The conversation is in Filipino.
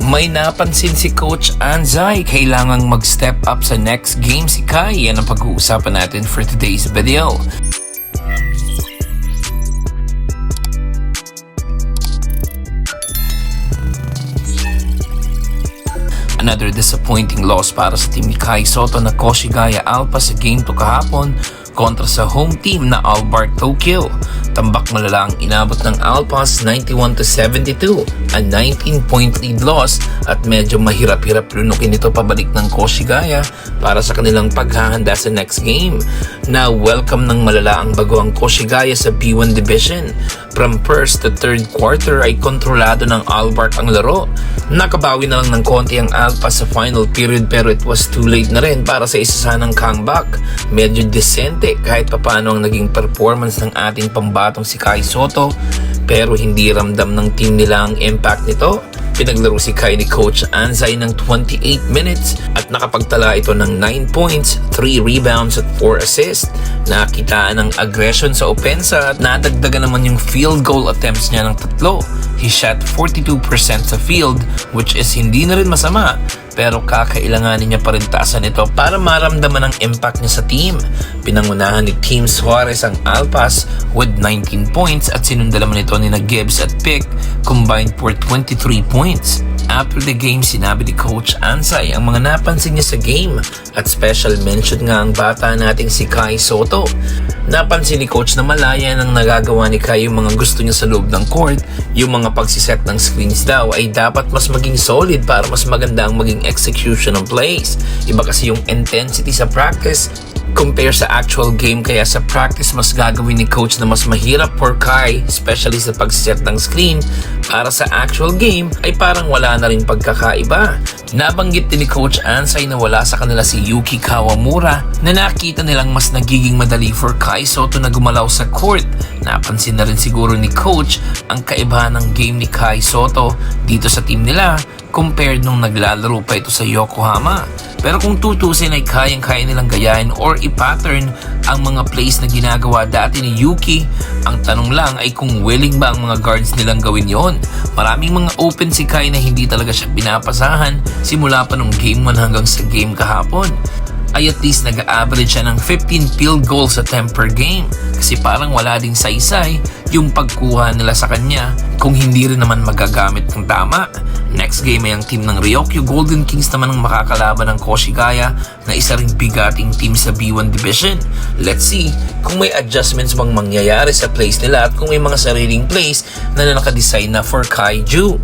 May napansin si Coach Anzay, kailangang mag-step up sa next game si Kai. Yan ang pag-uusapan natin for today's video. Another disappointing loss para sa team ni Kai Sotto na Koshigaya Alpa sa game 2 kahapon kontra sa home team na Albark Tokyo. Tambak malala ang inabot ng Alpas 91-72, a 19-point lead loss at medyo mahirap-hirap lunukin ito pabalik ng Koshigaya para sa kanilang paghahanda sa next game. Na welcome ng malala ang bagoang Koshigaya sa B1 Division. From first to third quarter ay kontrolado ng Albark ang laro. Nakabawi na lang ng konti ang Alpas sa final period pero it was too late na rin para sa isa sanang comeback. Medyo disente kahit papaano ang naging performance ng ating pambatong si Kai Sotto pero hindi ramdam ng team nila ang impact nito. Pinaglaro si Kai ni Coach Anzay ng 28 minutes at nakapagtala ito ng 9 points, 3 rebounds at 4 assists. Nakitaan ng aggression sa opensa at nadagdagan naman yung field goal attempts niya ng 3. He shot 42% sa field which is hindi na rin masama pero kakailanganin niya pa rin taasan ito para maramdaman ang impact niya sa team. Pinangunahan ni Team Suarez ang Alpas with 19 points at sinundan naman ito ni Gibbs at Pick combined for 23 points. After the game, sinabi ni Coach Anzay ang mga napansin niya sa game at special mention nga ang bata nating si Kai Sotto. Napansin ni Coach na malaya nang nagagawa ni Kai yung mga gusto niya sa loob ng court. Yung mga pagsiset ng screens daw ay dapat mas maging solid para mas maganda ang maging execution ng plays. Iba kasi yung intensity sa practice compare sa actual game, kaya sa practice mas gagawin ni Coach na mas mahirap for Kai, especially sa pagsiset ng screen. Para sa actual game ay parang wala na rin pagkakaiba. Nabanggit din ni Coach Anzay na wala sa kanila si Yuki Kawamura na nakita nilang mas nagiging madali for Kai Sotto na gumalaw sa court. Napansin na rin siguro ni Coach ang kaibahan ng game ni Kai Sotto dito sa team nila compared nung naglalaro pa ito sa Yokohama. Pero kung tutusin ay kayang-kaya nilang gayahin or i-pattern ang mga plays na ginagawa dati ni Yuki. Ang tanong lang ay kung willing ba ang mga guards nilang gawin yon. Maraming mga open si Kai na hindi talaga siya pinapasahan simula pa nung game 1 hanggang sa game kahapon. Ay at least nag-average siya ng 15 field goals attempt per game kasi parang wala ding saysay yung pagkuha nila sa kanya kung hindi rin naman magagamit ng tama. Next game ay ang team ng Ryokyu Golden Kings naman ang makakalaban ng Koshigaya na isa ring bigating team sa B1 Division. Let's see kung may adjustments bang mangyayari sa plays nila at kung may mga sariling plays na nakadesign na for Kaiju.